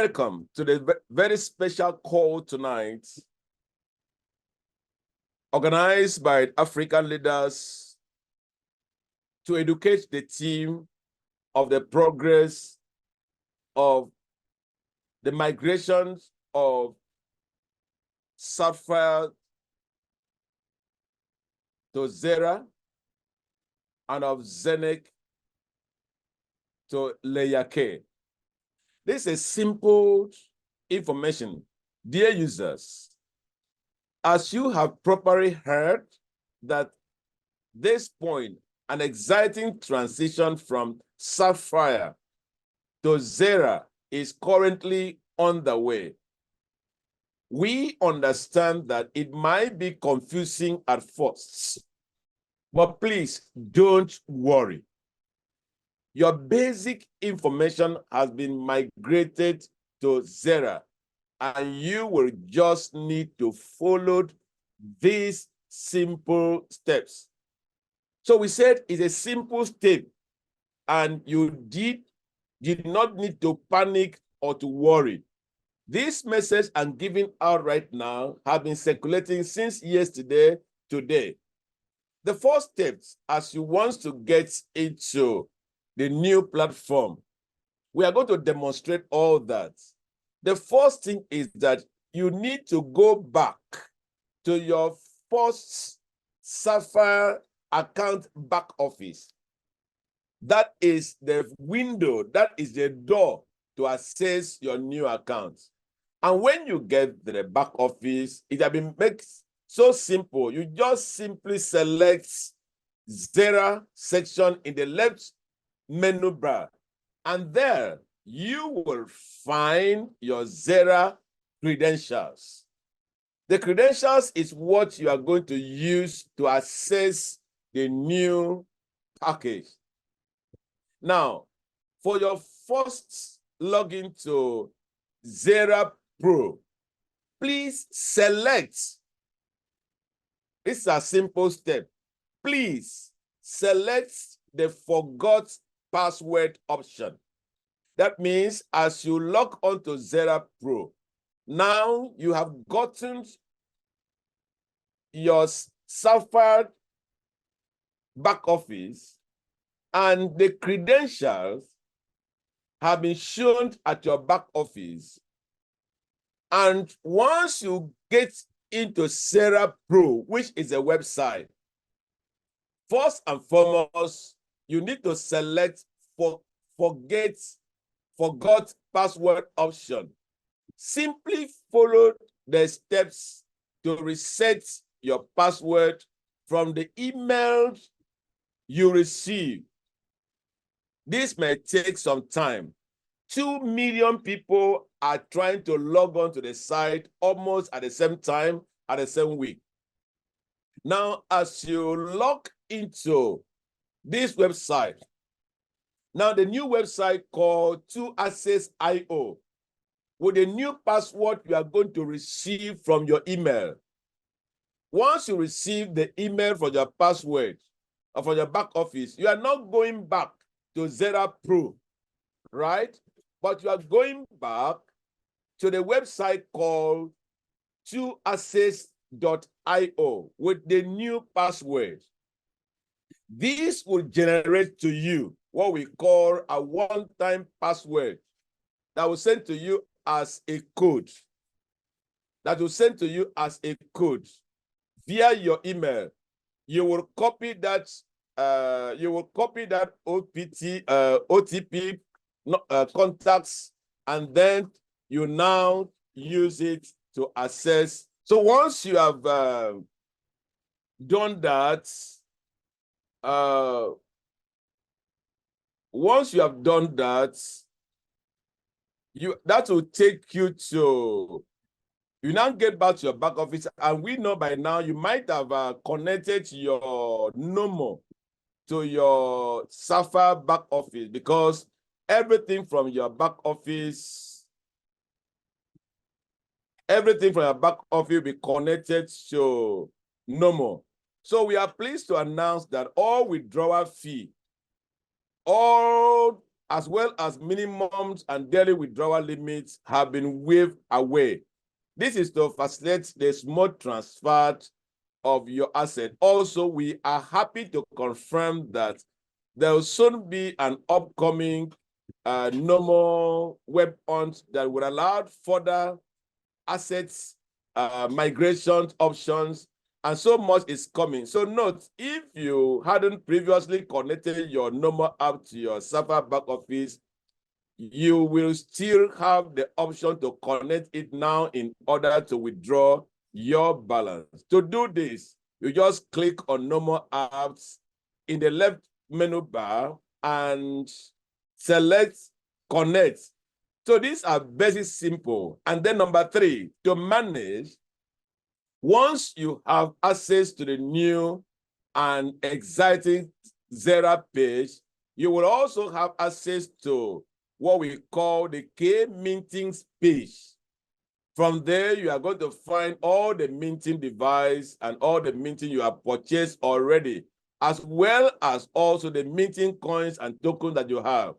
Welcome to the very special call tonight, organized by African leaders to educate the team of the progress of the migrations of SAFIR to XERA and of Eneh to Layer K. This is simple information. Dear users, as you have properly heard that this point, an exciting transition from SAFIR to XERA is currently underway. We understand that it might be confusing at first, but please don't worry. Your basic information has been migrated to XERA, and you will just need to follow these simple steps. So we said it's a simple step, and you did not need to panic or to worry. This message I'm giving out right now have been circulating since yesterday today. The first steps, as you want to get into the new platform, we are going to demonstrate all that. The first thing is that you need to go back to your first SAFIR account back office. That is the window, that is the door to access your new account. And when you get to the back office, it has been made so simple. You just simply select XERA section in the left menu bar, and there you will find your XERA credentials. The credentials is what you are going to use to access the new package. Now, for your first login to XERA Pro, please select, this is a simple step, please select the forgot password option. That means as you log on to XERA Pro, now you have gotten your SAFIR back office, and the credentials have been shown at your back office. And once you get into XERA Pro, which is a website, first and foremost, you need to select forgot password option. Simply follow the steps to reset your password from the email you receive. This may take some time. 2 million people are trying to log on to the site almost at the same time, at the same week. Now, as you log into this website, now the new website called 2access.io, with a new password you are going to receive from your email. Once you receive the email for your password or for your back office, you are not going back to XERA Pro, right? But you are going back to the website called 2access.io with the new password. This will generate to you what we call a one-time password that will send to you as a code. That will send to you as a code via your email. You will copy that. OTP contacts, and then you now use it to access. So once you have done that, that will take you to, you now get back to your back office, and we know by now you might have connected your NOMO to your SAFIR back office, because everything from your back office will be connected to NOMO. So we are pleased to announce that all withdrawal fee, all as well as minimums and daily withdrawal limits have been waived away. This is to facilitate the smooth transfer of your asset. Also, we are happy to confirm that there will soon be an upcoming normal web hunt that will allow further assets migration options, and so much is coming. So note, if you hadn't previously connected your normal app to your SAFIR back office, you will still have the option to connect it now in order to withdraw your balance. To do this, you just click on normal apps in the left menu bar and select connect. So these are very simple. And then number 3, to manage, once you have access to the new and exciting XERA page, you will also have access to what we call the K-Mintings page. From there, you are going to find all the minting device and all the minting you have purchased already, as well as also the minting coins and tokens that you have.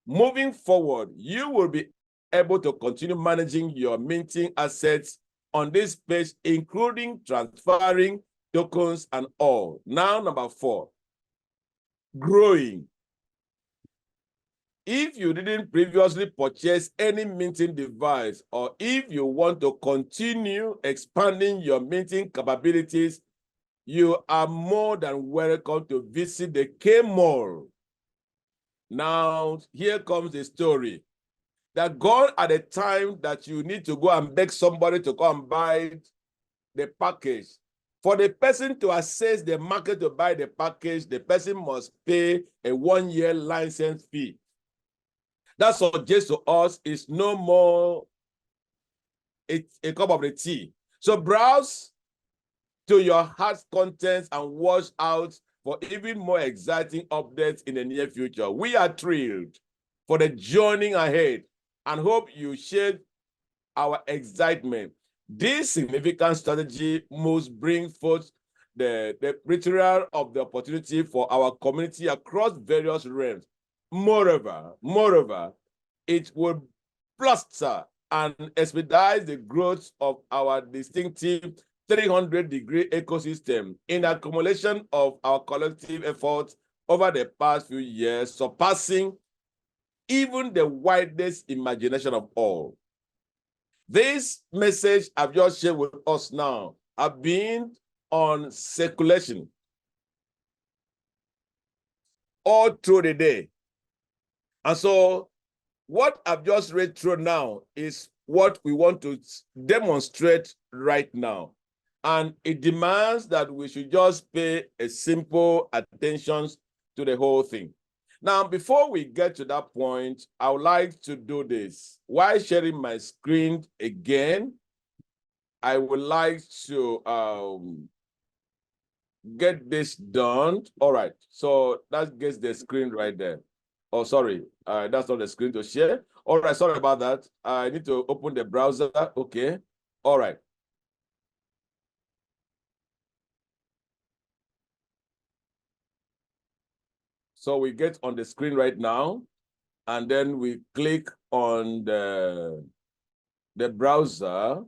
Moving forward, you will be able to continue managing your minting assets on this page, including transferring tokens and all. Now, number 4, growing. If you didn't previously purchase any minting device, or if you want to continue expanding your minting capabilities, you are more than welcome to visit the K Mall. Now, here comes the story. That gone at the time that you need to go and beg somebody to come buy the package. For the person to access the market to buy the package, the person must pay a 1-year license fee. That suggests to us is no more a cup of the tea. So browse to your heart's contents and watch out for even more exciting updates in the near future. We are thrilled for the journey ahead and hope you share our excitement. This significant strategy must bring forth the return of the opportunity for our community across various realms. Moreover, it will plaster and expedite the growth of our distinctive 300-degree ecosystem in accumulation of our collective efforts over the past few years, surpassing even the widest imagination of all. This message I've just shared with us now have been on circulation all through the day. And so what I've just read through now is what we want to demonstrate right now. And it demands that we should just pay a simple attention to the whole thing. Now, before we get to that point, I would like to do this. While sharing my screen again, I would like to get this done. All right, so that gets the screen right there. Oh, sorry, that's not the screen to share. All right, sorry about that. I need to open the browser. Okay, all right. So we get on the screen right now, and then we click on the browser.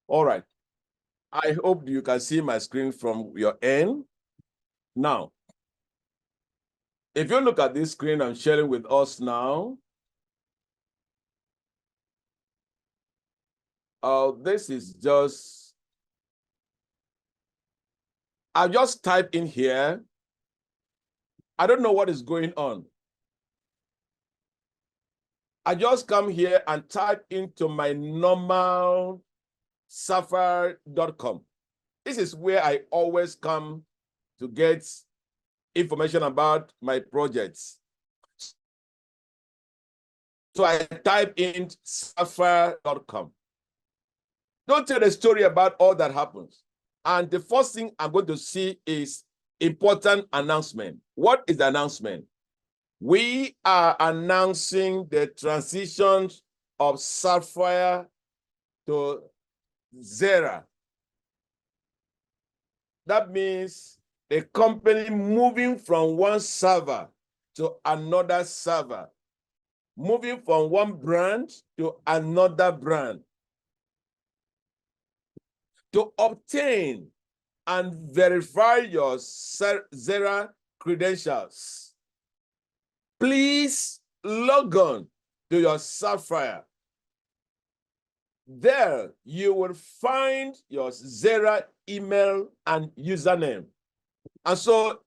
All right. I hope you can see my screen from your end. Now, if you look at this screen I'm sharing with us now, this is just, I just type in here. I don't know what is going on. I just come here and type into my normal SAFIR.com. This is where I always come to get information about my projects. So I type in SAFIR.com. Don't tell the story about all that happens. And the first thing I'm going to see is important announcement. What is the announcement? We are announcing the transition of SAFIR to XERA. That means a company moving from one server to another server, moving from one brand to another brand, to obtain and verify your XERA credentials. Please log on to your SAFIR. There you will find your XERA email and username. And so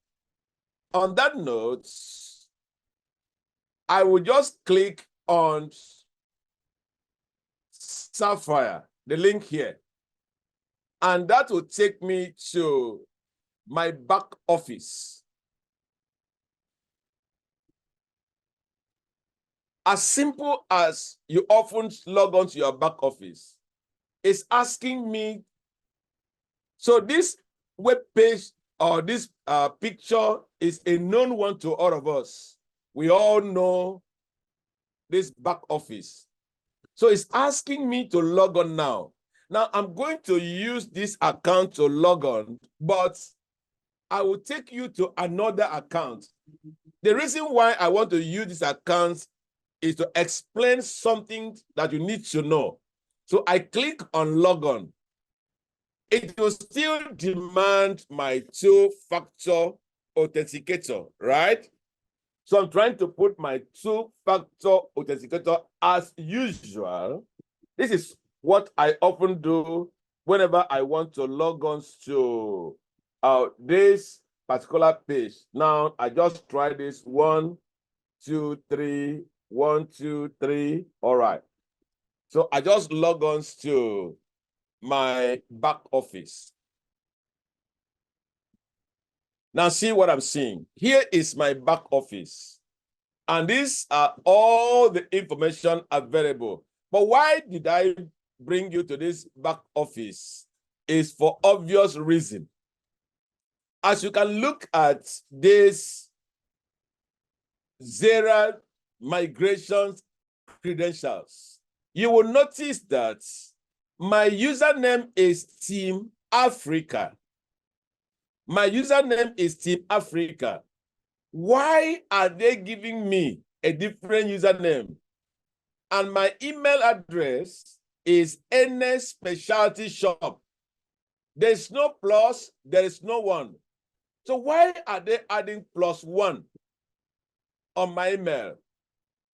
on that note, I will just click on SAFIR, the link here, and that will take me to my back office. As simple as you often log on to your back office, it's asking me, so this web page or this picture is a known one to all of us. We all know this back office. So it's asking me to log on now. Now I'm going to use this account to log on, but I will take you to another account. The reason why I want to use this account is to explain something that you need to know. So I click on log on. It will still demand my two-factor authenticator, right? So I'm trying to put my two-factor authenticator as usual. This is what I often do whenever I want to log on to this particular page. Now I just try this 1, 2, 3, 1, 2, 3. All right. So I just log on to my back office. Now see what I'm seeing. Here is my back office. And these are all the information available. But why did I bring you to this back office? Is for obvious reason. As you can look at this XERA migrations credentials, you will notice that my username is Team Africa. My username is Team Africa. Why are they giving me a different username? And my email address is Eneh Specialty Shop. There's no plus, there is no one. So why are they adding +1 on my email?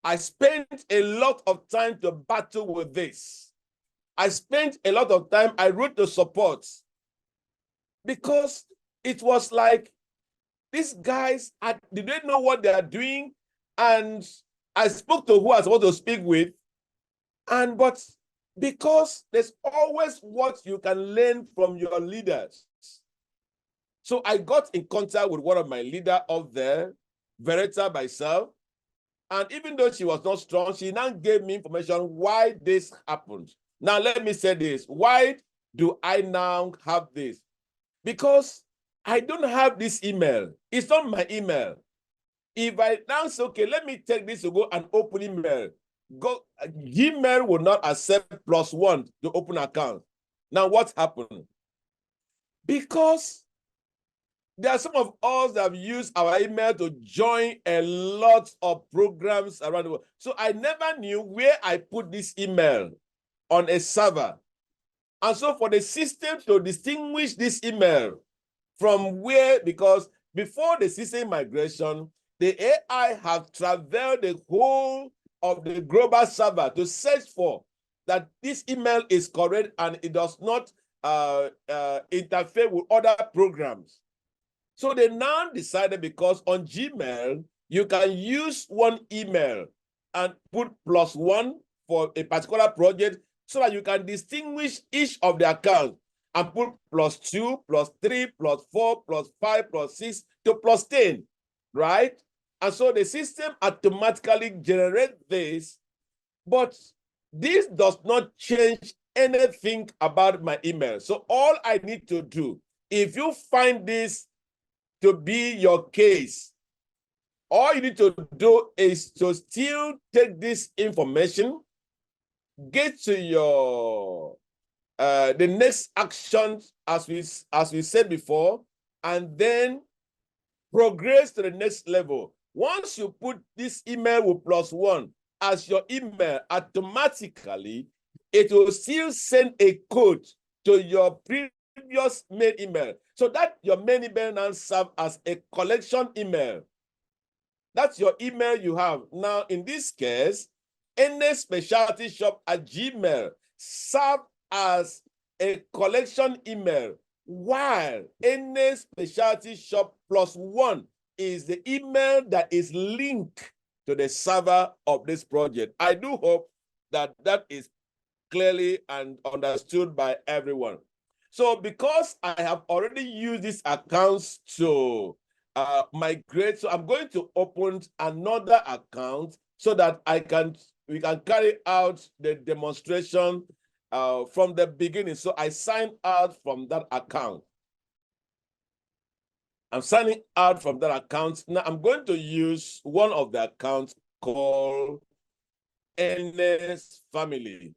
I spent a lot of time to battle with this. I spent a lot of time, I wrote the support because it was like, these guys, did they know what they are doing? And I spoke to who I was supposed to speak with. But because there's always what you can learn from your leaders. So I got in contact with one of my leaders up there, Verita myself. And even though she was not strong, she now gave me information why this happened. Now, let me say this. Why do I now have this? Because I don't have this email. It's not my email. If I now say, okay, let me take this to go and open email, Gmail will not accept +1 to open account. Now, what happened? Because there are some of us that have used our email to join a lot of programs around the world. So I never knew where I put this email on a server. And so for the system to distinguish this email from where, because before the system migration, the AI have traveled the whole of the global server to search for that this email is correct and it does not interfere with other programs. So they now decided, because on Gmail, you can use one email and put +1 for a particular project so that you can distinguish each of the accounts and put +2, +3, +4, +5, +6 to +10, right? And so the system automatically generates this, but this does not change anything about my email. So all I need to do, if you find this to be your case, all you need to do is to still take this information, get to your the next action, as we said before, and then progress to the next level. Once you put this email with +1 as your email, automatically, it will still send a code to your previous main email. So that your main email now serves as a collection email. That's your email you have. Now, in this case, Eneh specialty shop at Gmail serve as a collection email, while Eneh specialty shop +1 is the email that is linked to the server of this project. I do hope that that is clearly and understood by everyone. So because I have already used these accounts to migrate, so I'm going to open another account so that we can carry out the demonstration from the beginning. So I sign out from that account. I'm signing out from that account. Now I'm going to use one of the accounts called Eneh's Family.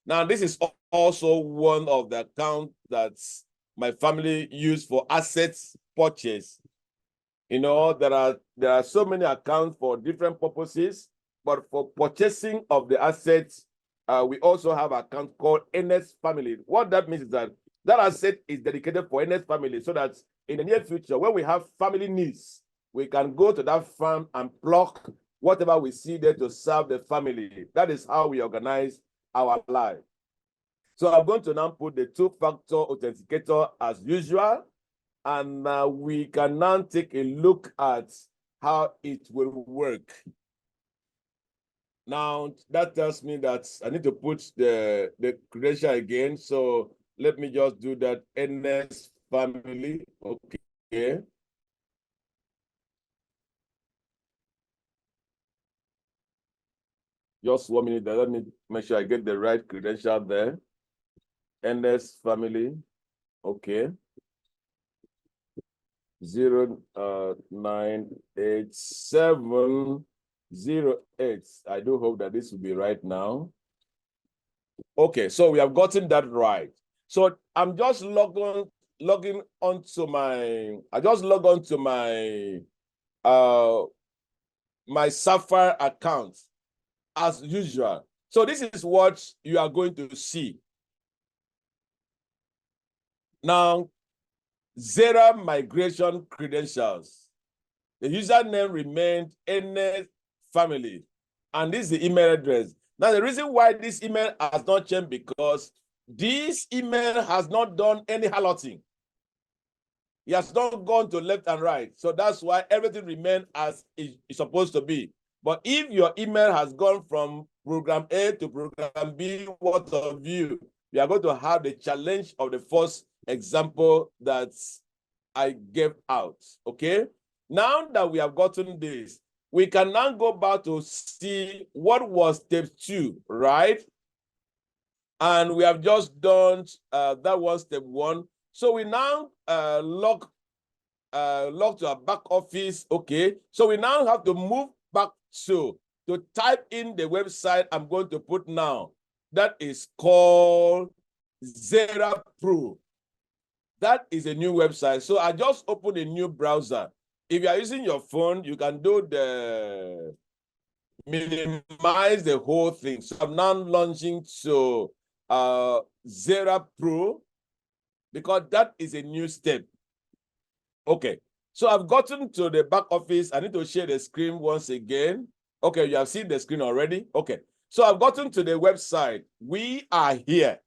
Now, this is also one of the accounts that my family used for assets purchase. You know, there are so many accounts for different purposes, but for purchasing of the assets, we also have an account called Eneh's Family. What that means is that that asset is dedicated for Eneh's Family, so that in the near future, when we have family needs, we can go to that farm and pluck whatever we see there to serve the family. That is how we organize our life. So I'm going to now put the two-factor authenticator as usual, and we can now take a look at how it will work. Now, that tells me that I need to put the credential again. So let me just do that. Eneh's Family. Okay. Just 1 minute there. Let me make sure I get the right credential there. Eneh's Family. Okay. 098708. I do hope that this will be right now. Okay, so we have gotten that right. So I'm just logging onto my, I just log on to my my SAFIR account as usual. So this is what you are going to see. Now, XERA migration credentials. The username remained Eneh Family, and this is the email address. Now, the reason why this email has not changed because this email has not done any halting. It has not gone to left and right. So that's why everything remains as it's supposed to be. But if your email has gone from program A to program B, what of you? We are going to have the challenge of the first example that I gave out, okay? Now that we have gotten this, we can now go back to see what was step 2, right? And we have just done that was step 1. So we now log to our back office, okay? So we now have to move back to type in the website I'm going to put now. That is called XERA Pro. That is a new website. So I just opened a new browser. If you are using your phone, you can do the minimize the whole thing. So I'm now launching to XERA Pro because that is a new step. Okay, so I've gotten to the back office. I need to share the screen once again. Okay, you have seen the screen already. Okay, so I've gotten to the website. We are here.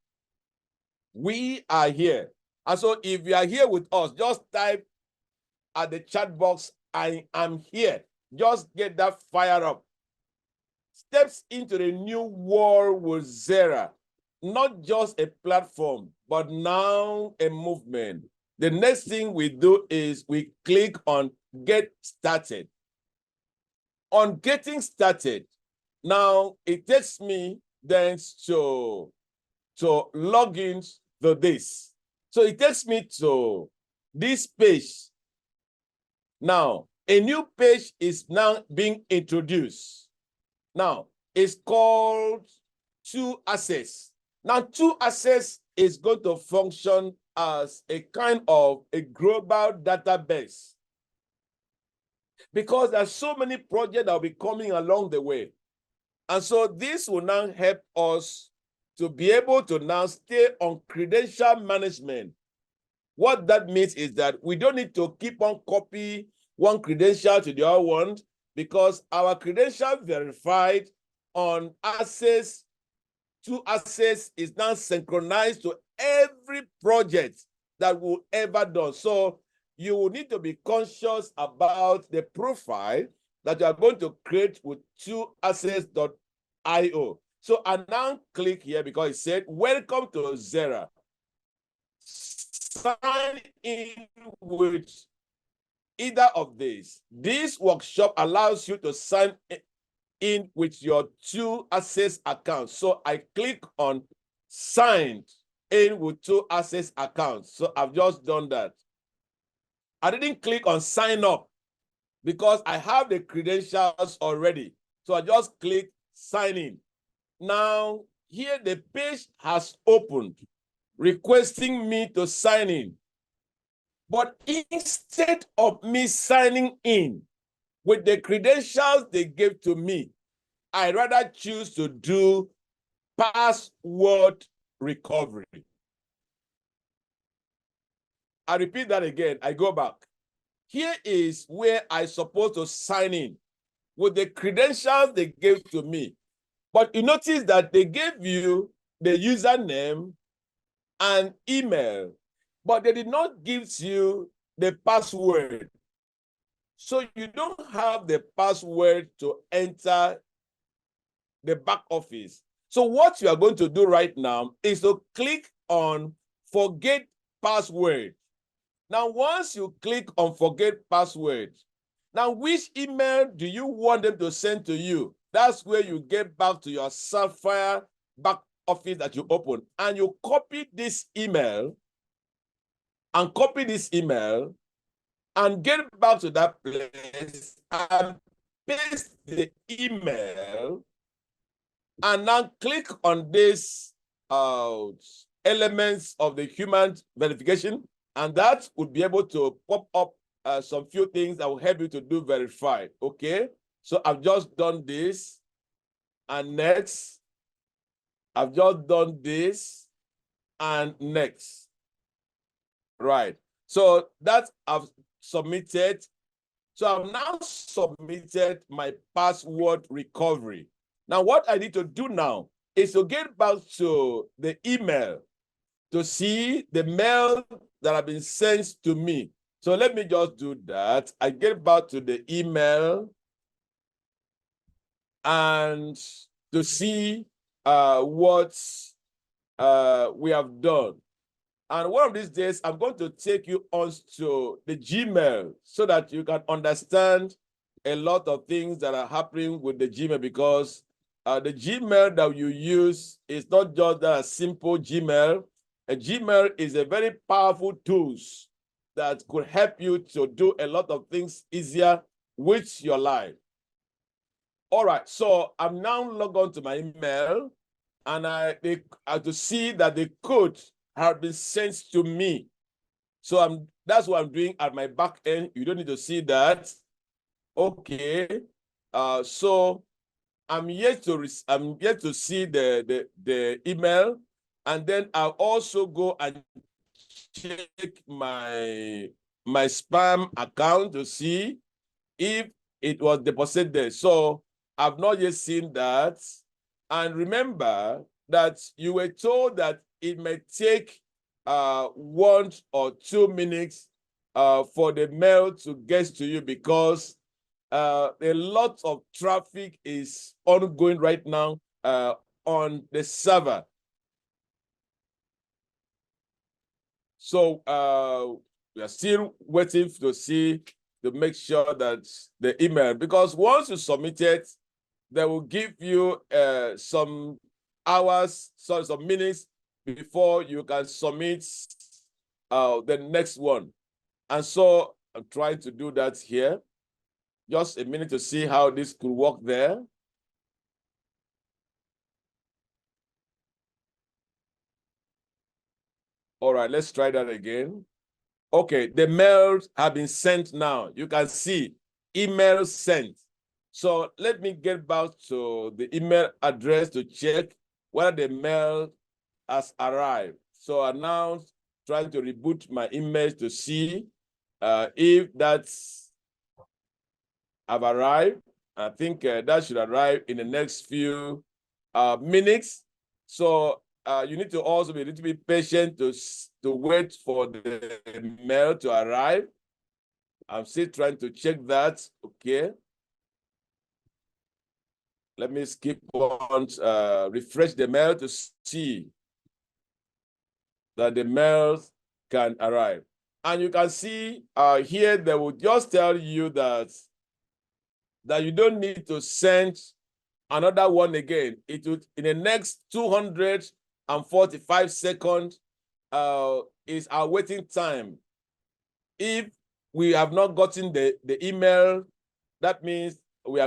We are here. And so if you are here with us, just type at the chat box, I am here. Just get that fire up. Steps into the new world with XERA. Not just a platform, but now a movement. The next thing we do is we click on Get Started. On getting started, now it takes me then to log in to this. So it takes me to this page. Now, a new page is now being introduced. Now, it's called 2 access. Now, 2 access is going to function as a kind of a global database, because there's so many projects that will be coming along the way. And so this will now help us to be able to now stay on credential management. What that means is that we don't need to keep on copying one credential to the other one, because our credential verified on access to access is now synchronized to every project that we'll ever done. So you will need to be conscious about the profile that you are going to create with 2access.io. So I now click here because it said, welcome to XERA. Sign in with either of these. This workshop allows you to sign in with your 2access account. So I click on signed in with 2access accounts. So I've just done that. I didn't click on sign up because I have the credentials already. So I just click sign in. Now here the page has opened requesting me to sign in. But instead of me signing in with the credentials they gave to me, I rather choose to do password recovery. I repeat that again. I go back. Here is where I'm supposed to sign in with the credentials they gave to me. But you notice that they gave you the username and email, but they did not give you the password. So you don't have the password to enter the back office. So what you are going to do right now is to click on forget password. Now, once you click on forget password, now which email do you want them to send to you? That's where you get back to your SAFIR back office that you open, and you copy this email and get back to that place and paste the email, and now click on this elements of the human verification, and that would be able to pop up some few things that will help you to do verify. Okay, so I've just done this, and next. I've just done this, and next. Right, so that I've submitted. So I've now submitted my password recovery. Now what I need to do now is to get back to the email to see the mail that have been sent to me. So let me just do that. I get back to the email and to see what we have done. And one of these days, I'm going to take you on to the Gmail so that you can understand a lot of things that are happening with the Gmail, because the Gmail that you use is not just a simple Gmail. A Gmail is a very powerful tool that could help you to do a lot of things easier with your life. All right, so I'm now logged on to my email, and I have to see that the code have been sent to me. So that's what I'm doing at my back end. You don't need to see that. Okay. So I'm yet to see the email, and then I'll also go and check my spam account to see if it was deposited there. So I've not yet seen that. And remember that you were told that it may take 1 or 2 minutes for the mail to get to you, because a lot of traffic is ongoing right now on the server. So we are still waiting to see, to make sure that the email, because once you submit it, they will give you some hours, some minutes before you can submit the next one. And so I'm trying to do that here. Just a minute to see how this could work there. All right, let's try that again. Okay, the mails have been sent now. You can see email sent. So let me get back to the email address to check whether the mail has arrived. So I'm now trying to reboot my email to see if that's have arrived. I think that should arrive in the next few minutes. So you need to also be a little bit patient to wait for the mail to arrive. I'm still trying to check that. Okay. Let me skip on, refresh the mail to see that the mails can arrive. And you can see here, they will just tell you that you don't need to send another one again. It would, in the next 245 seconds, is our waiting time. If we have not gotten the email, that means we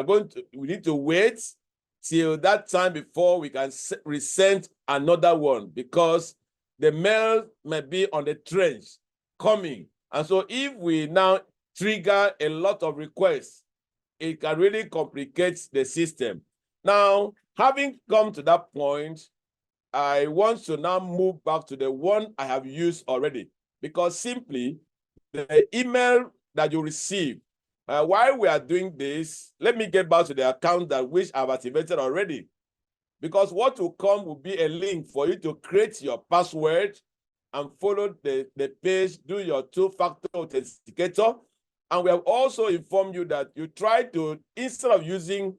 need to wait till that time before we can resend another one, because the mail may be on the trench coming. And so if we now trigger a lot of requests, it can really complicate the system. Now, having come to that point, I want to now move back to the one I have used already, because simply the email that you receive, while we are doing this, let me get back to the account that which I've activated already, because what will come will be a link for you to create your password and follow the page, do your two-factor authenticator. And we have also informed you that you try to, instead of using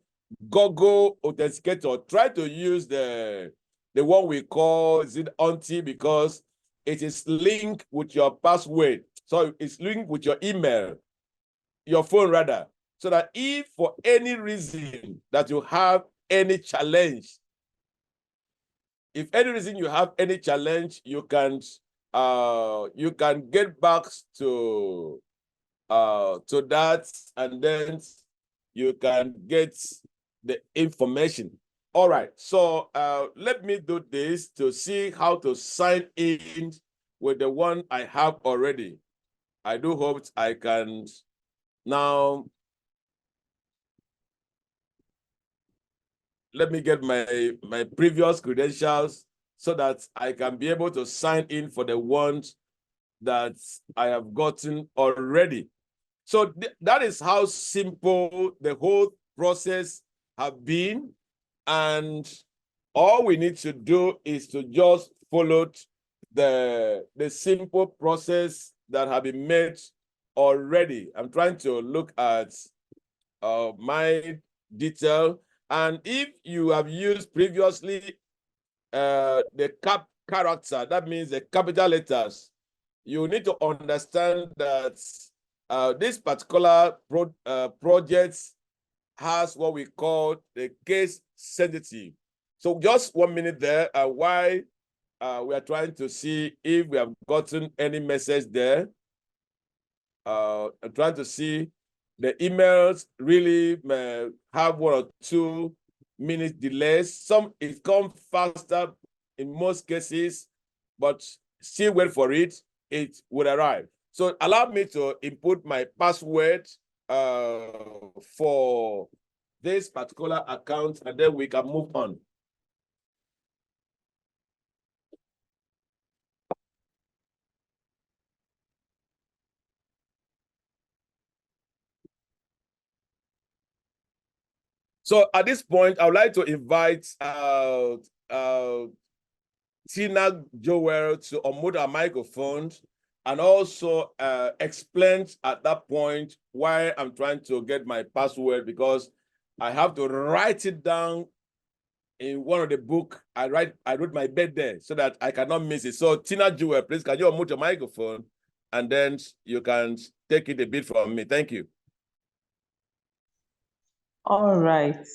Google Authenticator, try to use the one we call Auntie, because it is linked with your password. So it's linked with your email, your phone rather, so that if for any reason that you have any challenge, you can get back to that, and then you can get the information. All right, so let me do this to see how to sign in with the one I have already. I do hope I can now. Let me get my previous credentials so that I can be able to sign in for the ones that I have gotten already. So that is how simple the whole process have been. And all we need to do is to just follow the simple process that have been made already. I'm trying to look at my detail. And if you have used previously the character, that means the capital letters, you need to understand that this particular project has what we call the case sensitive. So just 1 minute there, while we are trying to see if we have gotten any message there. I'm trying to see the emails really have 1 or 2 minutes delays. Some it comes faster in most cases, but still wait for it. It will arrive. So allow me to input my password for this particular account, and then we can move on. So at this point, I would like to invite Tina Joel to unmute our microphone and also explain at that point why I'm trying to get my password, because I have to write it down in one of the book. I wrote my bed there so that I cannot miss it. So Tina Joel, please, can you unmute your microphone and then you can take it a bit from me. Thank you. All right.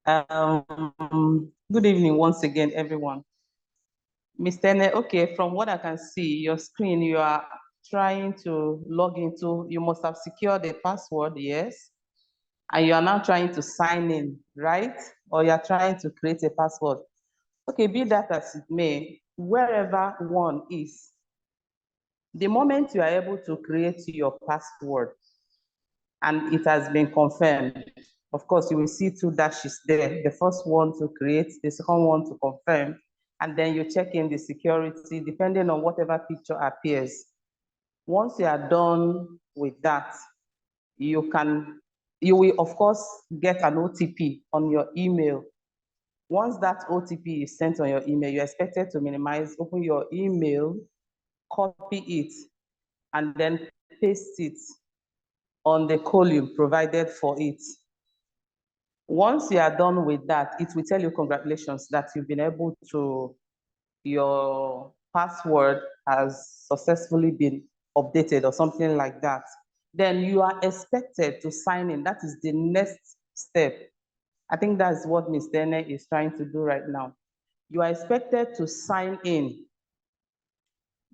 Good evening once again, everyone. Mr. Eneh, okay, from what I can see, your screen, you are trying to log into, you must have secured the password, yes? And you are now trying to sign in, right? Or you are trying to create a password. Okay, be that as it may, wherever one is, The moment you are able to create your password and it has been confirmed, of course, you will see two dashes there. The first one to create, the second one to confirm, and then you check in the security depending on whatever picture appears. Once you are done with that, you will of course get an OTP on your email. Once that OTP is sent on your email, you're expected to minimize, open your email, copy it, and then paste it on the column provided for it. Once you are done with that, it will tell you congratulations that you've been able to, your password has successfully been updated or something like that. Then you are expected to sign in. That is the next step. I think that's what Mr. Eneh is trying to do right now. You are expected to sign in.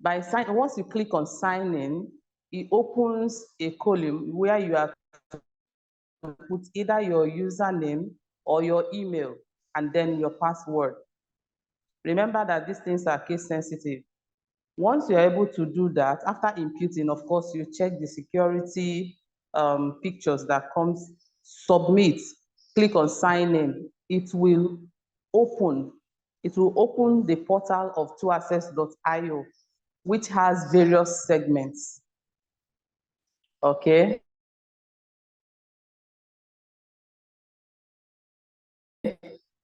Once you click on sign in, it opens a column where you have to put either your username or your email and then your password. Remember that these things are case sensitive. Once you're able to do that, after imputing, of course, you check the security pictures that comes, submit, click on sign in. It will open the portal of 2access.io, which has various segments. Okay.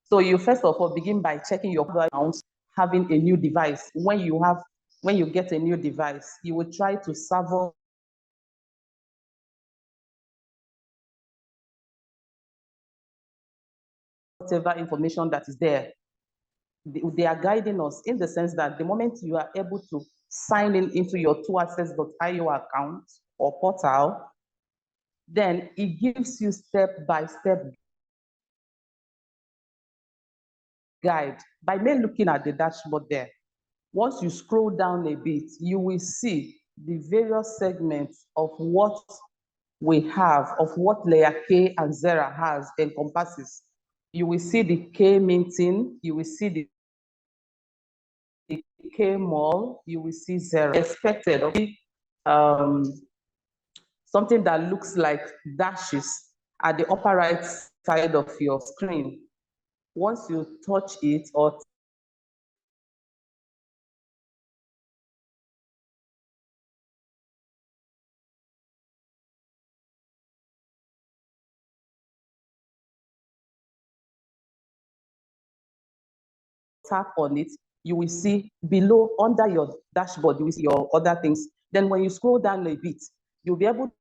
So you first of all begin by checking your accounts, having a new device. When you get a new device, you will try to serve whatever information that is there. They are guiding us in the sense that the moment you are able to sign in into your 2access.io account or portal, then it gives you step-by-step guide by merely looking at the dashboard there. Once you scroll down a bit, you will see the various segments of what we have, of what layer K and XERA has encompasses. You will see the K minting, you will see the K mall, you will see XERA. Expected, okay? Something that looks like dashes at the upper right side of your screen. Once you touch it or tap on it, you will see below under your dashboard, you will see your other things. Then when you scroll down a bit, you'll be able to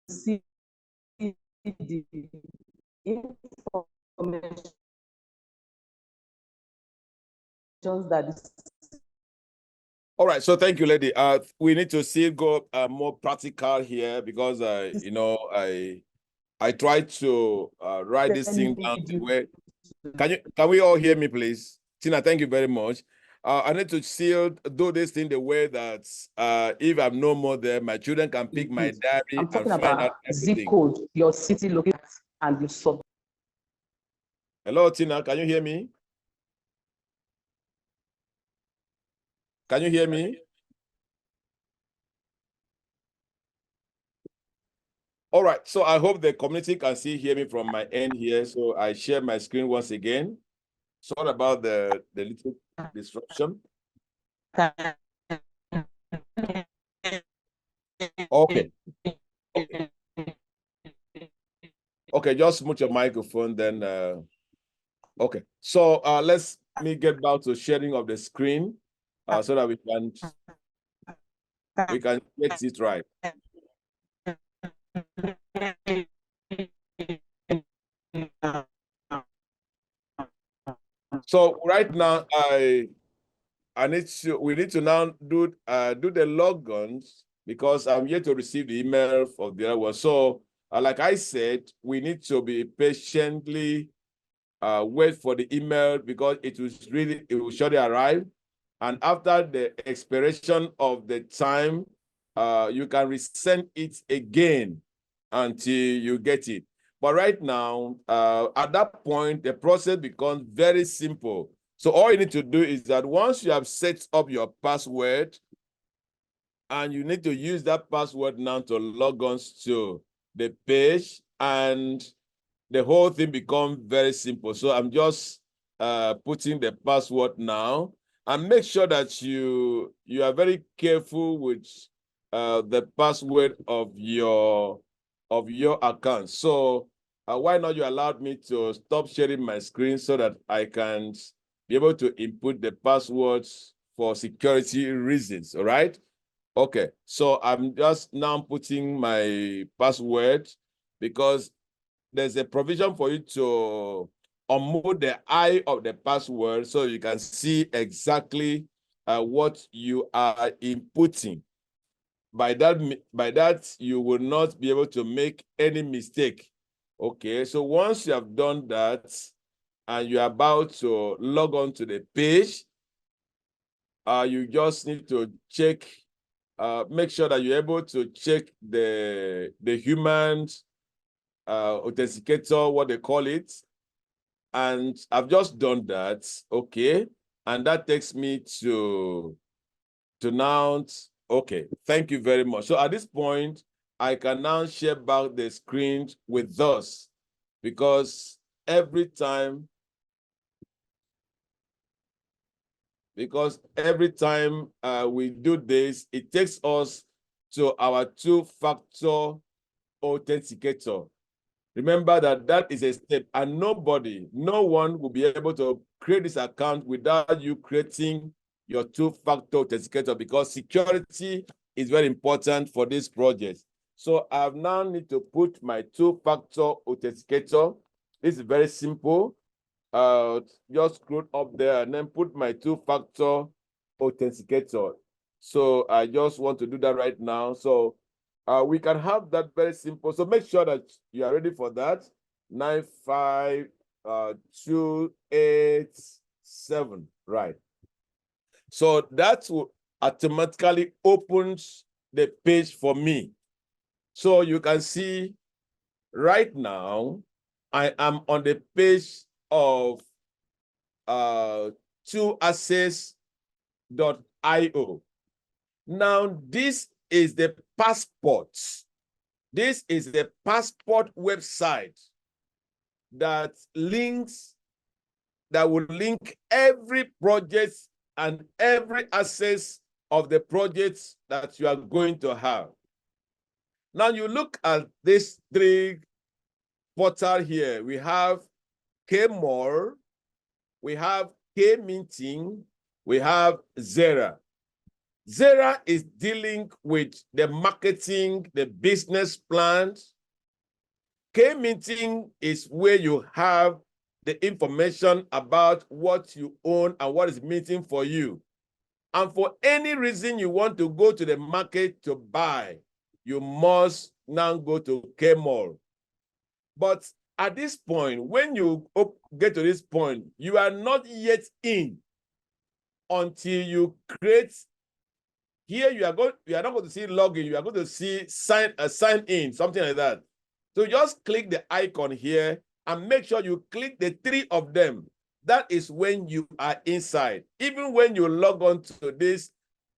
see the information that is. All right, so thank you, lady. We need to still go more practical here because I tried to write this thing down the way. Can we all hear me, please? Tina, thank you very much. I need to still do this thing the way that if I'm no more there, my children can pick my diary I'm talking and find out about zip everything. code, your city location, and you sub. Hello, Tina, can you hear me? Can you hear me? All right, so I hope the community can still hear me from my end here. So I share my screen once again. Sorry about the little disruption. Okay. Okay. Okay, just mute your microphone then. Okay, so let me get back to sharing of the screen so that we can get it right. So right now, we need to now do the logons because I'm yet to receive the email for the other one. So like I said, we need to be patiently wait for the email because it will surely arrive. And after the expiration of the time, you can resend it again until you get it. But right now, at that point, the process becomes very simple. So all you need to do is that once you have set up your password, and you need to use that password now to log on to the page, and the whole thing becomes very simple. So I'm just putting the password now, and make sure that you are very careful with the password of your account. So why not you allowed me to stop sharing my screen so that I can be able to input the passwords for security reasons, all right? Okay, so I'm just now putting my password because there's a provision for you to unmute the eye of the password so you can see exactly what you are inputting. By that, you will not be able to make any mistake. Okay, so once you have done that and you're about to log on to the page, you just need to check, make sure that you're able to check the human authenticator, what they call it. And I've just done that, okay. And that takes me to now, okay, thank you very much. So at this point, I can now share back the screen with us, because every time we do this, it takes us to our two-factor authenticator. Remember that is a step, and no one will be able to create this account without you creating your two-factor authenticator, because security is very important for this project. So I now need to put my two-factor authenticator. This is very simple. Just scroll up there and then put my two-factor authenticator. So I just want to do that right now. So we can have that very simple. So make sure that you are ready for that. 95287, right? So that will automatically opens the page for me. So you can see right now, I am on the page of 2access.io. Now, this is the passport. This is the passport website that will link every project and every access of the projects that you are going to have. Now you look at these three portals here. We have KMore, we have K-Minting, we have XERA. XERA is dealing with the marketing, the business plans. K-Minting is where you have the information about what you own and what is minting for you. And for any reason you want to go to the market to buy, you must now go to KMore. But at this point, when you get to this point, you are not yet in until you create. Here you are not going to see login, you are going to see sign in, something like that. So just click the icon here and make sure you click the three of them. That is when you are inside. Even when you log on to this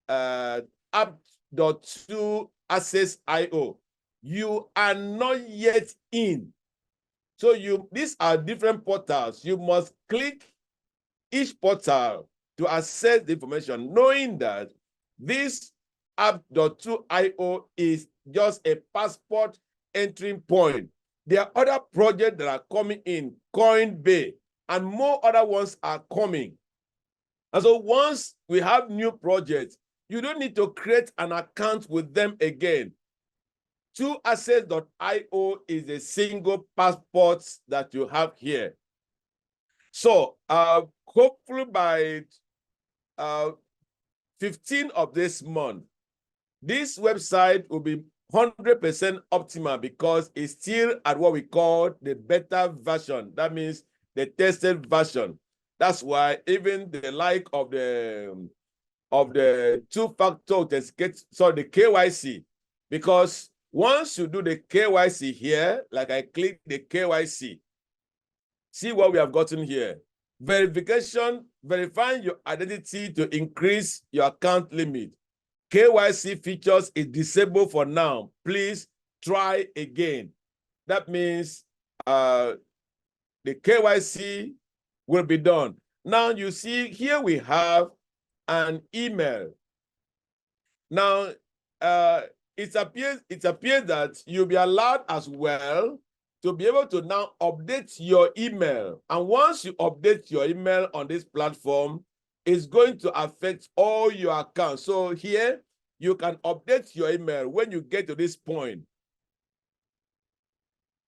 app.2access.io, you are not yet in. So these are different portals. You must click each portal to access the information, knowing that this app.2io is just a passport entry point. There are other projects that are coming in, Coinbase, and more other ones are coming. And so once we have new projects, you don't need to create an account with them again. 2access.io is a single passport that you have here. So hopefully by 15th of this month, this website will be 100% optimal, because it's still at what we call the beta version. That means the tested version. That's why even the like of the two-factor authentication, sorry, the KYC, because Once you do the KYC here, like I click the KYC, see what we have gotten here. Verification, verifying your identity to increase your account limit. KYC features is disabled for now. Please try again. That means the KYC will be done. Now you see here we have an email. Now it appears that you'll be allowed as well to be able to now update your email. And once you update your email on this platform, it's going to affect all your accounts. So here you can update your email when you get to this point.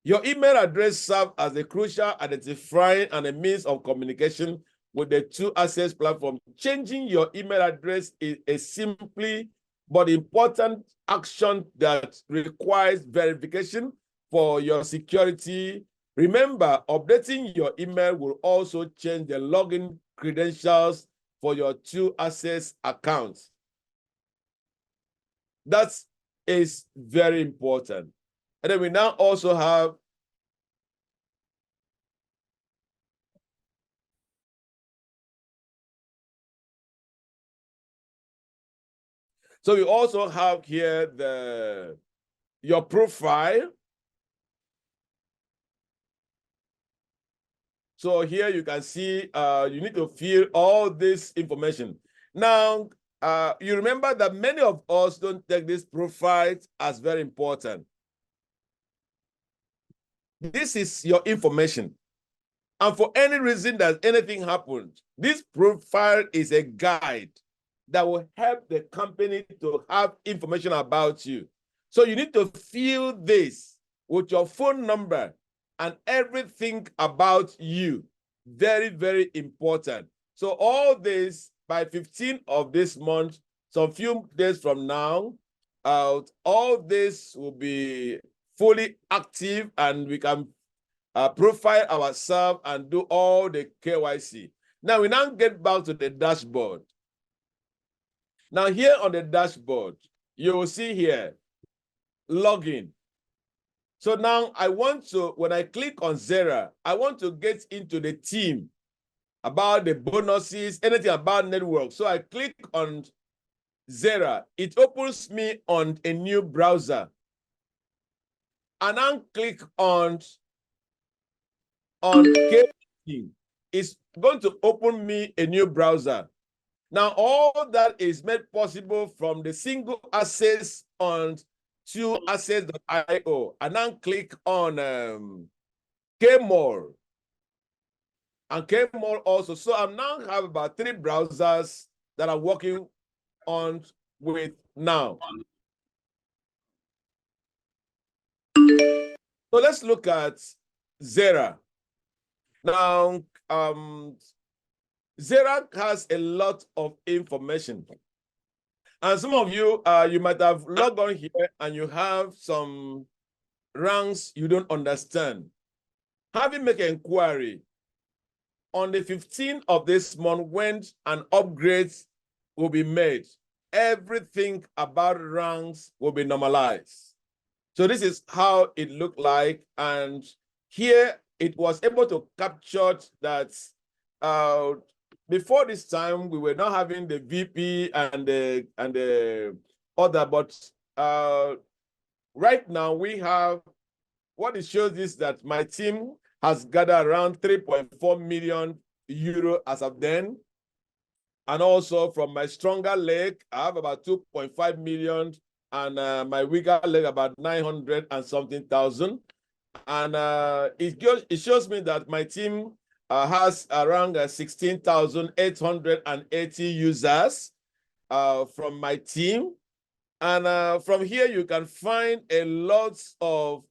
Your email address serves as a crucial identifier and a means of communication with the two access platform. Changing your email address is a simply but important action that requires verification for your security. Remember, updating your email will also change the login credentials for your two access accounts. That is very important. And then we now also have so we also have here your profile. So here you can see you need to fill all this information. Now, you remember that many of us don't take this profile as very important. This is your information. And for any reason that anything happened, this profile is a guide that will help the company to have information about you. So you need to fill this with your phone number and everything about you. Very, very important. So all this by 15th of this month, some few days from now, all this will be fully active and we can profile ourselves and do all the KYC. Now we now get back to the dashboard. Now here on the dashboard, you will see here, login. So now I want to, when I click on XERA, I want to get into the team about the bonuses, anything about network. So I click on XERA. It opens me on a new browser. And then click on KYC. It's going to open me a new browser. Now, all that is made possible from the single access on toaccess.io, and then click on KMall. And KMall also. So I now have about 3 browsers that I'm working on with now. So let's look at XERA. Now, XERA has a lot of information. And some of you, you might have logged on here and you have some ranks you don't understand. Having made an inquiry on the 15th of this month when an upgrade will be made, everything about ranks will be normalized. So this is how it looked like. And here it was able to capture that before this time, we were not having the VP and the other, but right now we have, what it shows is that my team has gathered around 3.4 million euro as of then. And also from my stronger leg, I have about 2.5 million, and my weaker leg about 900 and something thousand. And it shows me that my team has around 16,880 users from my team. And from here, you can find a lot of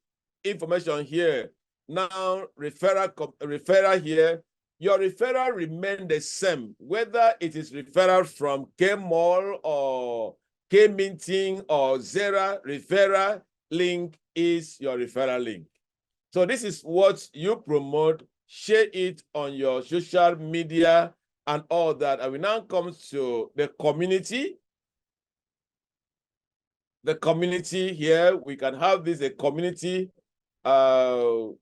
information here. Now, referral here. Your referral remain the same, whether it is referral from KMall or K-Minting or XERA, referral link is your referral link. So this is what you promote, share it on your social media and all that. And we now come to the community. the community here. We can have this a community. All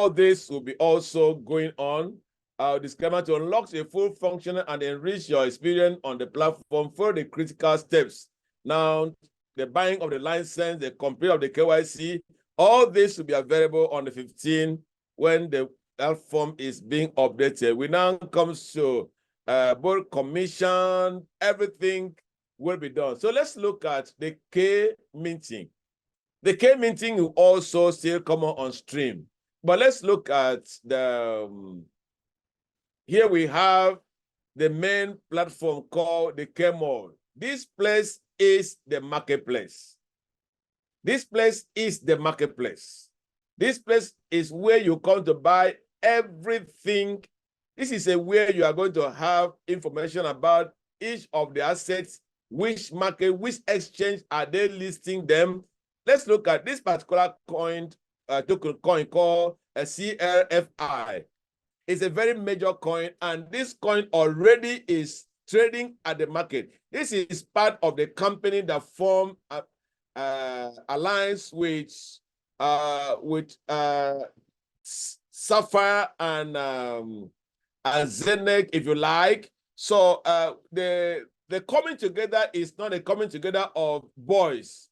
this will be also going on. Disclaimer: to unlock a full function and enrich your experience on the platform for the critical steps. Now, the buying of the license, the complete of the KYC, all this will be available on the 15th when the platform is being updated. We now comes to board commission, everything will be done. So let's look at the K minting. The K minting will also still come on stream. But let's look at the, here we have the main platform called the K-Mall. This place is the marketplace. This place is the marketplace. This place is where you come to buy everything. This is a where you are going to have information about each of the assets, which market, which exchange are they listing them. Let's look at this particular coin, token coin called a XERA. It's a very major coin, and this coin already is trading at the market. This is part of the company that formed alliance with SAFIR and Eneh, if you like. So the coming together is not a coming together of boys.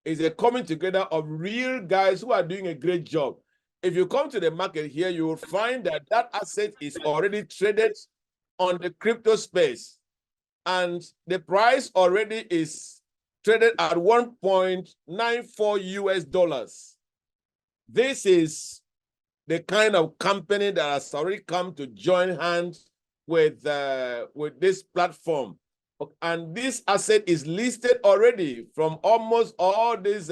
It's a coming together of real guys who are doing a great job. If you come to the market here, you will find that that asset is already traded on the crypto space, and the price already is traded at 1.94 US dollars. This is the kind of company that has already come to join hands with this platform. And this asset is listed already from almost all these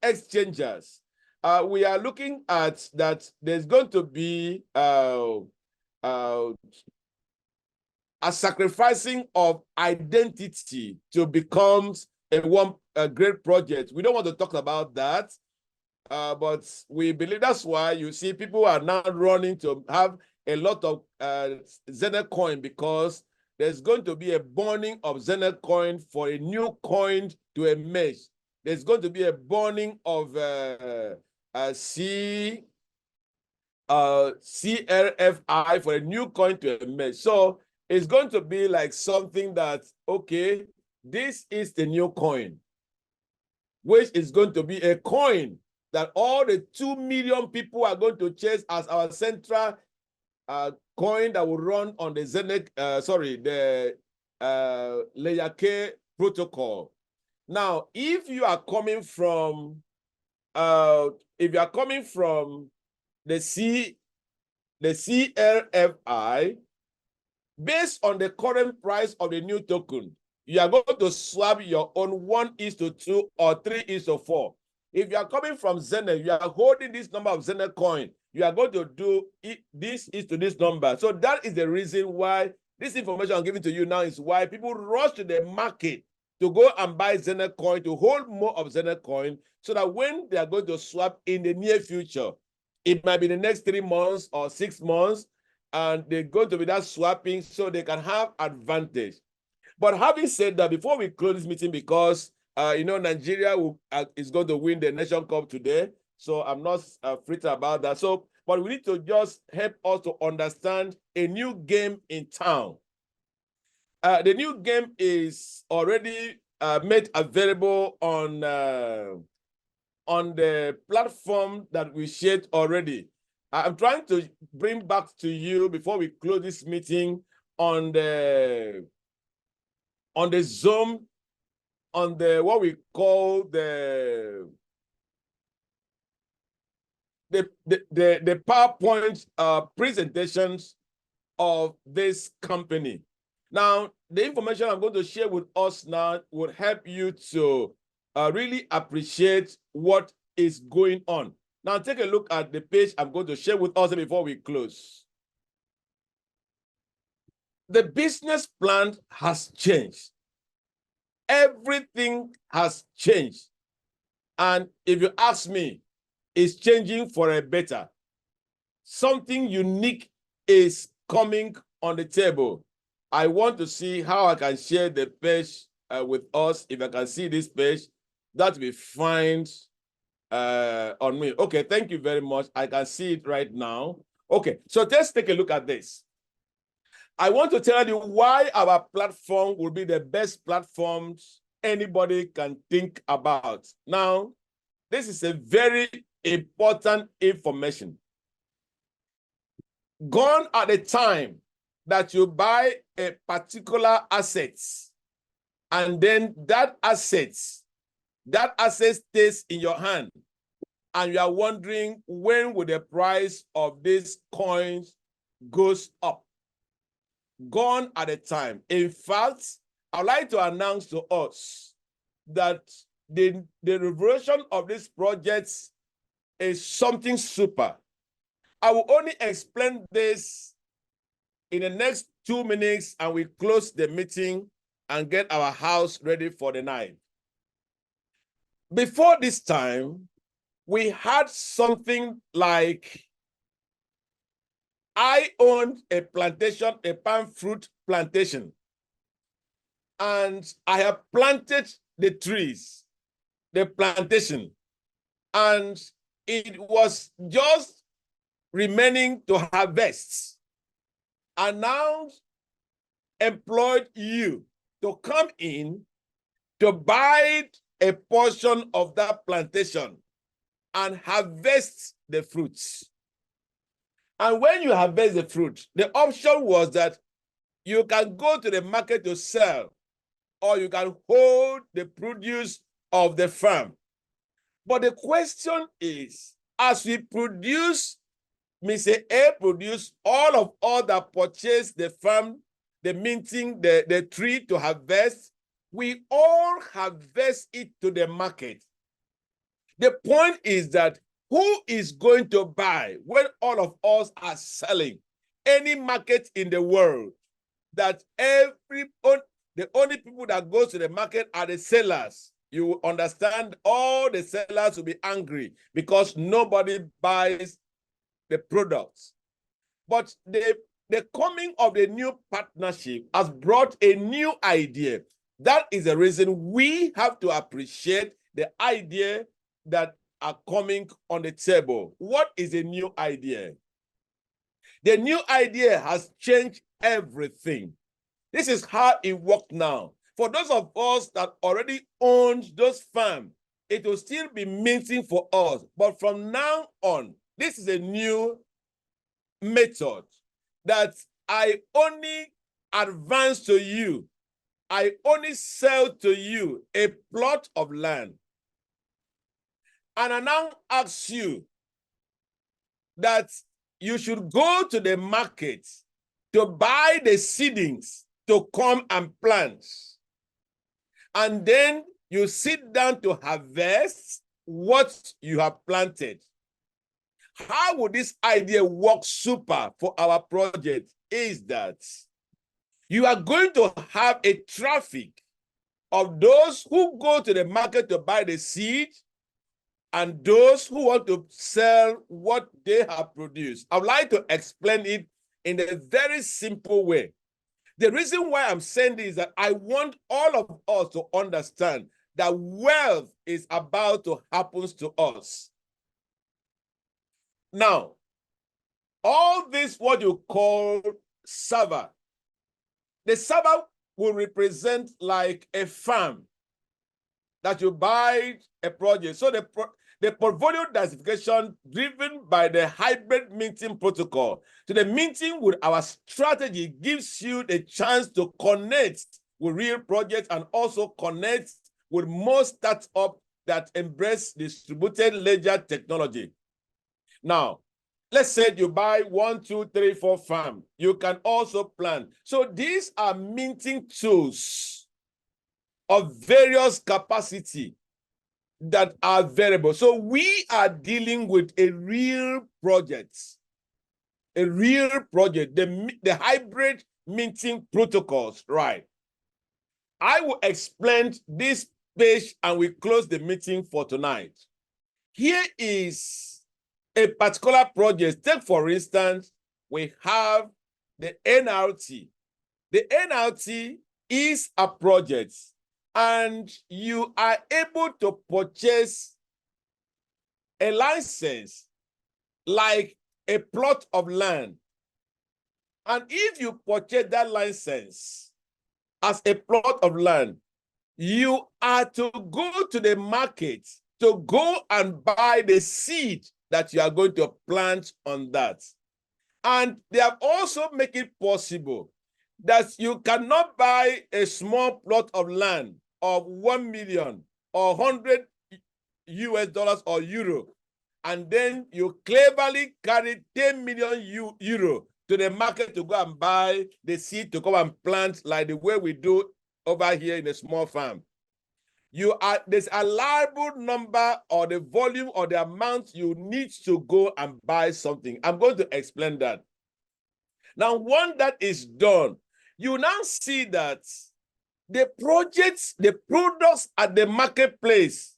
exchangers. We are looking at that there's going to be a sacrificing of identity to become a great project. We don't want to talk about that, but we believe that's why you see people are now running to have a lot of Eneh coin, because there's going to be a burning of Eneh coin for a new coin to emerge. There's going to be a burning of CRFI for a new coin to emerge. So it's going to be like something that, okay, this is the new coin, which is going to be a coin that all the 2 million people are going to chase as our central coin that will run on the Eneh, the layer K protocol. Now, if you are coming from the CRFI, based on the current price of the new token, you are going to swap your own 1:2 or 3:4. If you are coming from Eneh, you are holding this number of Eneh coin, you are going to do this is to this number. So that is the reason why this information I'm giving to you now is why people rush to the market to go and buy Eneh coin, to hold more of Eneh coin, so that when they are going to swap in the near future, it might be the next 3 months or 6 months, and they're going to be that swapping so they can have advantage. But having said that, before we close this meeting, because Nigeria is going to win the Nation Cup today, so I'm not fretting about that. So, but we need to just help us to understand a new game in town. The new game is already made available on the platform that we shared already. I'm trying to bring back to you before we close this meeting on the Zoom, on the what we call the PowerPoint presentations of this company. Now, the information I'm going to share with us now will help you to really appreciate what is going on. Now, take a look at the page I'm going to share with us before we close. The business plan has changed. Everything has changed. And if you ask me, it's changing for a better. Something unique is coming on the table. I want to see how I can share the page with us. If I can see this page, that will be fine on me. Okay, thank you very much. I can see it right now. Okay, so let's take a look at this. I want to tell you why our platform will be the best platforms anybody can think about. Now, this is a very important information. Gone are the time that you buy a particular asset, and then that asset stays in your hand, and you are wondering when will the price of these coins goes up. Gone at the time. In fact, I'd like to announce to us that the revelation of this project is something super. I will only explain this in the next 2 minutes, and we close the meeting and get our house ready for the night. Before this time, we had something like, I owned a plantation, a palm fruit plantation, and I have planted the trees, the plantation, and it was just remaining to harvest. And now employed you to come in to buy a portion of that plantation and harvest the fruits. And when you harvest the fruit, the option was that you can go to the market to sell, or you can hold the produce of the farm. But the question is, as we produce, Mr. A produce, all that purchase the farm, the minting, the tree to harvest, we all harvest it to the market. The point is that who is going to buy when all of us are selling? Any market in the world, that the only people that go to the market are the sellers. You will understand all the sellers will be angry because nobody buys the products. But the coming of the new partnership has brought a new idea. That is the reason we have to appreciate the idea that are coming on the table. What is a new idea? The new idea has changed everything. This is how it works now. For those of us that already owned those farms, it will still be minting for us. But from now on, this is a new method that I only advance to you. I only sell to you a plot of land. And I now ask you that you should go to the market to buy the seedlings to come and plant. And then you sit down to harvest what you have planted. How would this idea work super for our project is that you are going to have a traffic of those who go to the market to buy the seed and those who want to sell what they have produced. I would like to explain it in a very simple way. The reason why I'm saying this is that I want all of us to understand that wealth is about to happen to us. Now, all this, what you call SAFIR, the SAFIR will represent like a farm that you buy a project. So the portfolio diversification driven by the hybrid minting protocol to the minting with our strategy gives you the chance to connect with real projects and also connect with more startups that embrace distributed ledger technology. Now, let's say you buy 1, 2, 3, 4 farm. You can also plan. So these are minting tools of various capacity that are variable. So we are dealing with a real project, the hybrid minting protocols, right? I will explain this page and we close the meeting for tonight. Here is a particular project. Take, for instance, we have the NRT, The NLT is a project, and you are able to purchase a license like a plot of land. And if you purchase that license as a plot of land, you are to go to the market to go and buy the seed that you are going to plant on that. And they have also made it possible that you cannot buy a small plot of land of 1 million or 100 US dollars or euro, and then you cleverly carry 10 million euro to the market to go and buy the seed to come and plant like the way we do over here in a small farm. There's a liable number or the volume or the amount you need to go and buy something. I'm going to explain that. Now, once that is done, you now see that the projects, the products at the marketplace,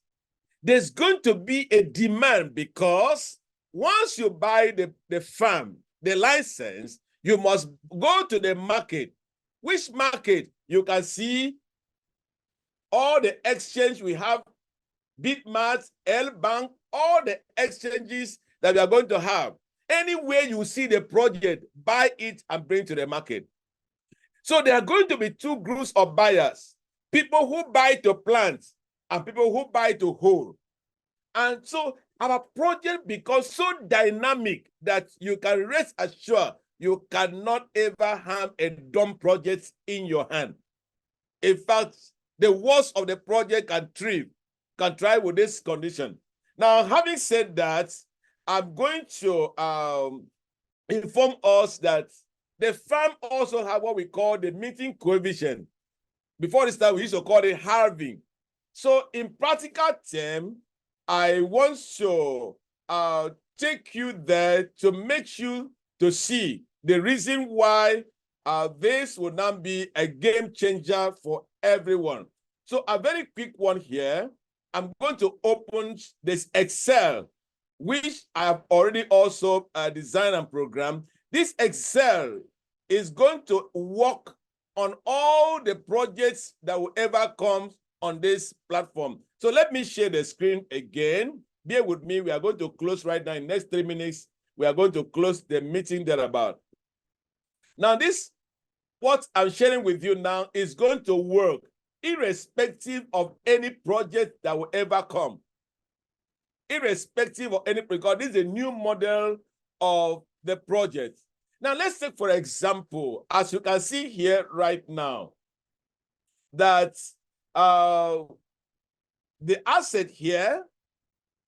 there's going to be a demand, because once you buy the farm, the license, you must go to the market. Which market? You can see all the exchange we have, Bitmart, L-Bank, all the exchanges that we are going to have. Anywhere you see the project, buy it and bring to the market. So there are going to be two groups of buyers: people who buy to plant and people who buy to hold. And so our project becomes so dynamic that you can rest assured you cannot ever have a dumb project in your hand. In fact, the worst of the project can try with this condition. Now, having said that, I'm going to inform us that the farm also have what we call the meeting coefficient. Before this time, we used to call it halving. So in practical terms, I want to take you there to make you to see the reason why this will not be a game changer for everyone. So a very quick one here. I'm going to open this Excel, which I have already also designed and programmed. This Excel is going to work on all the projects that will ever come on this platform. So let me share the screen again. Bear with me. We are going to close right now. In the next 3 minutes, we are going to close the meeting thereabout. Now, what I'm sharing with you now is going to work irrespective of any project that will ever come. Irrespective of any, because this is a new model of the project. Now, let's take, for example, as you can see here right now, that the asset here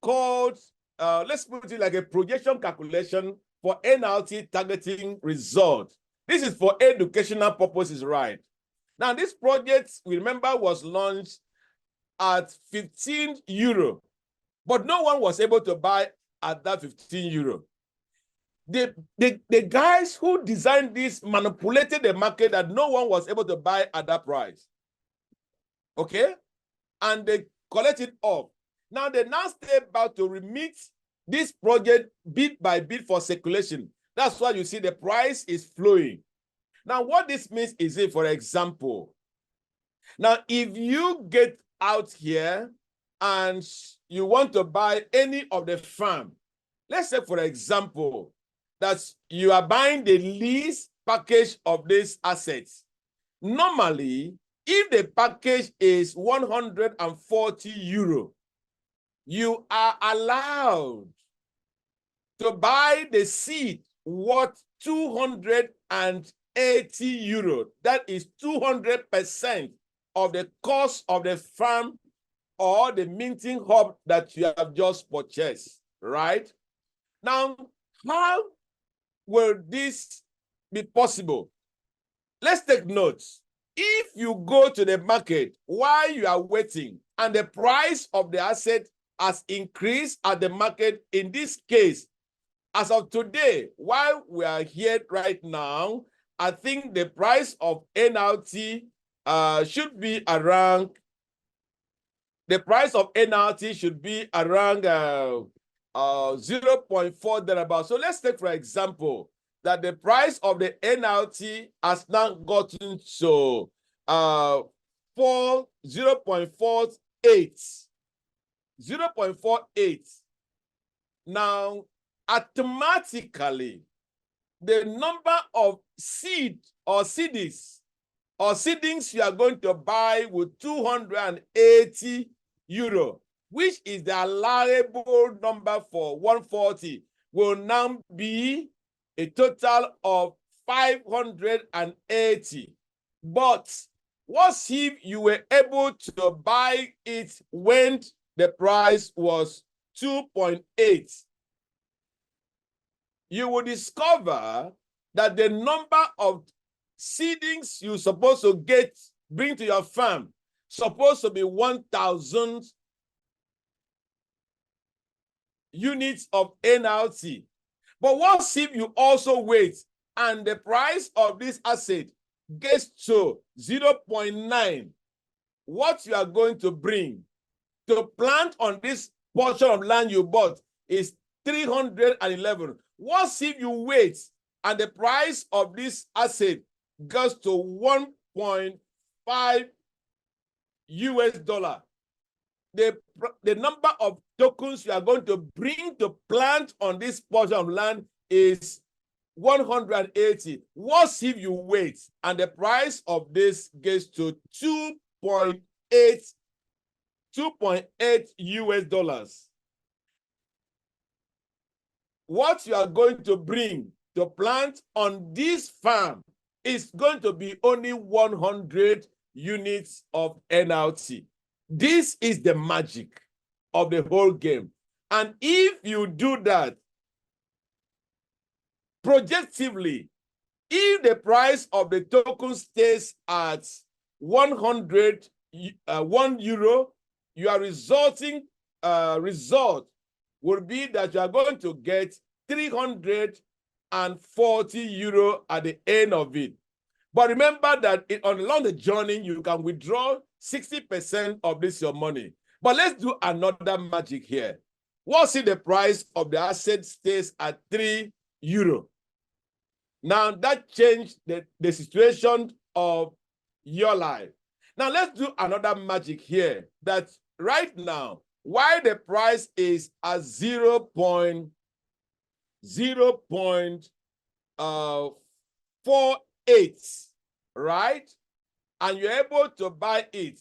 called, let's put it like a projection calculation for NLT targeting result. This is for educational purposes, right? Now, this project, we remember, was launched at 15 euro, but no one was able to buy at that 15 euro. The guys who designed this manipulated the market that no one was able to buy at that price. Okay? And they collected off. Now they step back to remit this project bit by bit for circulation. That's why you see the price is flowing. Now, what this means is, for example, now if you get out here and you want to buy any of the farm, let's say, for example, that you are buying the lease package of these assets. Normally, if the package is 140 euro, you are allowed to buy the seed worth 280 euro. That is 200% of the cost of the farm or the minting hub that you have just purchased, right? Now, how will this be possible? Let's take notes. If you go to the market while you are waiting and the price of the asset has increased at the market, in this case, as of today, while we are here right now, I think the price of NLT should be around, the price of NLT should be around 0.4 thereabout. So let's take, for example, that the price of the NLT has now gotten to 0.48. 0.48. Now, automatically, the number of seed or seedings you are going to buy with 280 euro, which is the allowable number for 140, will now be a total of 580. But what if you were able to buy it when the price was 2.8? You will discover that the number of seedings you're supposed to bring to your farm supposed to be 1,000 units of NLT. But what if you also wait and the price of this asset gets to 0.9? What you are going to bring to plant on this portion of land you bought is 311. What if you wait and the price of this asset goes to 1.5 US dollar? The number of tokens you are going to bring to plant on this portion of land is 180. What if you wait and the price of this gets to 2.8 US dollars? What you are going to bring to plant on this farm is going to be only 100 units of NLT. This is the magic of the whole game. And if you do that projectively, if the price of the token stays at 1 euro, your result will be that you are going to get 340 euro at the end of it. But remember that along the journey, you can withdraw 60% of this your money. But let's do another magic here. What if the price of the asset stays at 3 euro? Now that changed the situation of your life. Now let's do another magic here, that right now, while the price is at 0.48, right? And you're able to buy it,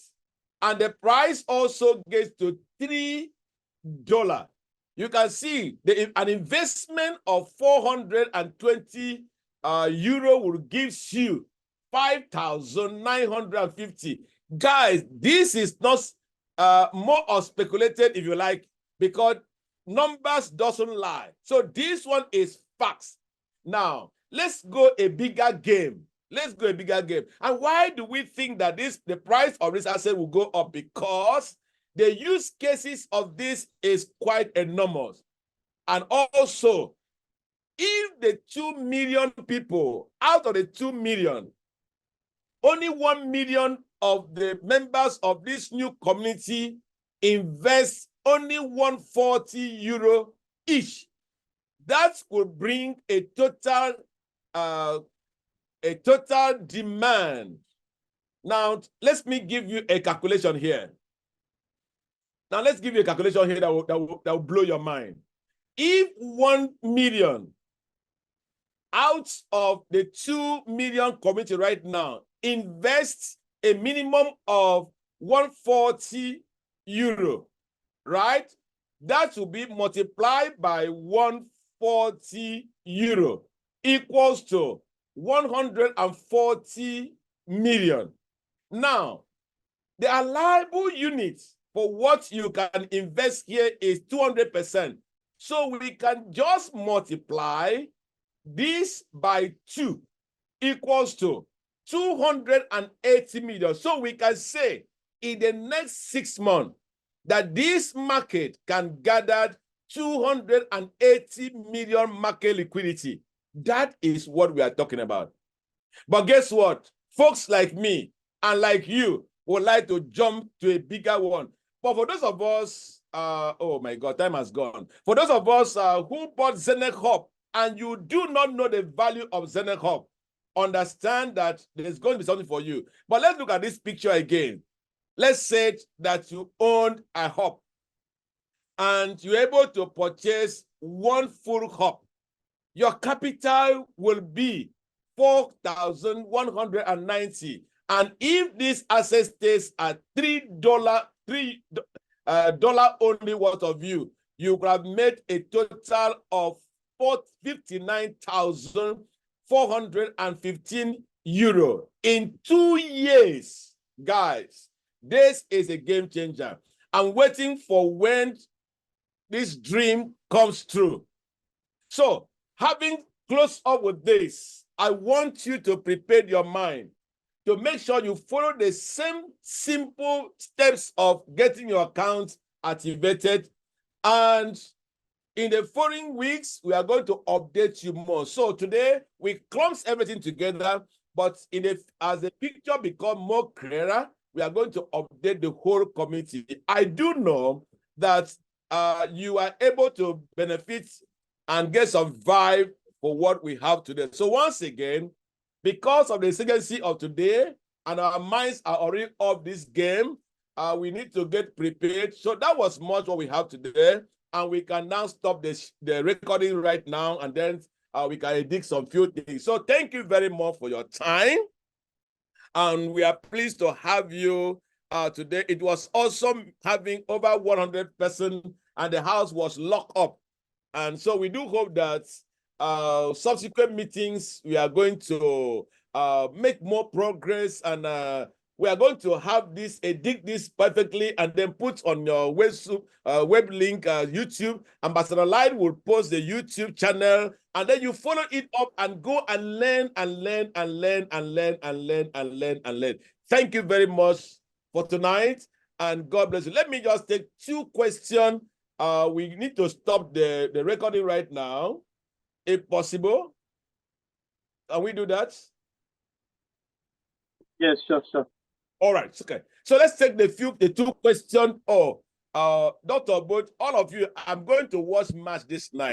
and the price also gets to $3. You can see an investment of 420 euro will give you 5,950. Guys, this is not more or speculated, if you like, because numbers doesn't lie. So this one is facts. Now, let's go a bigger game. Let's go a bigger game. And why do we think that the price of this asset will go up? Because the use cases of this is quite enormous. And also, if the 2 million people, out of the 2 million, only 1 million of the members of this new community invest only 140 euro each, that could bring a total demand. Now, let me give you a calculation here. Now, let's give you a calculation here that will blow your mind. If 1 million out of the 2 million community right now invests a minimum of 140 euro, right? That will be multiplied by 140 euro equals to 140 million. Now, the allowable unit for what you can invest here is 200%. So we can just multiply this by 2 equals to 280 million. So we can say in the next 6 months that this market can gather 280 million market liquidity. That is what we are talking about. But guess what? Folks like me and like you would like to jump to a bigger one. But for those of us, oh my God, time has gone. For those of us who bought Eneh Hub and you do not know the value of Zenith Hub, understand that there's going to be something for you. But let's look at this picture again. Let's say that you owned a hub and you're able to purchase one full hub. Your capital will be 4,190. And if this asset stays at $3 only worth of you could have made a total of 59,415 euro in 2 years. Guys, this is a game changer. I'm waiting for when this dream comes true. So, having closed up with this, I want you to prepare your mind to make sure you follow the same simple steps of getting your account activated. And in the following weeks, we are going to update you more. So today, we clumps everything together, but as the picture becomes more clearer, we are going to update the whole community. I do know that you are able to benefit and get some vibe for what we have today. So once again, because of the exigency of today, and our minds are already off this game, we need to get prepared. So that was much what we have today, and we can now stop the recording right now, and then we can edit some few things. So thank you very much for your time, and we are pleased to have you today. It was awesome having over 100 persons, and the house was locked up. And so we do hope that subsequent meetings, we are going to make more progress, and we are going to have this, edit this perfectly, and then put on your web link, YouTube. Ambassador Light will post the YouTube channel, and then you follow it up and go and learn and learn and learn and learn and learn and learn and learn. Thank you very much for tonight, and God bless you. Let me just take 2 questions. We need to stop the recording right now, if possible. Can we do that? Yes, sure. All right, okay. So let's take the 2 questions. Dr. Both, all of you, I'm going to watch match this night.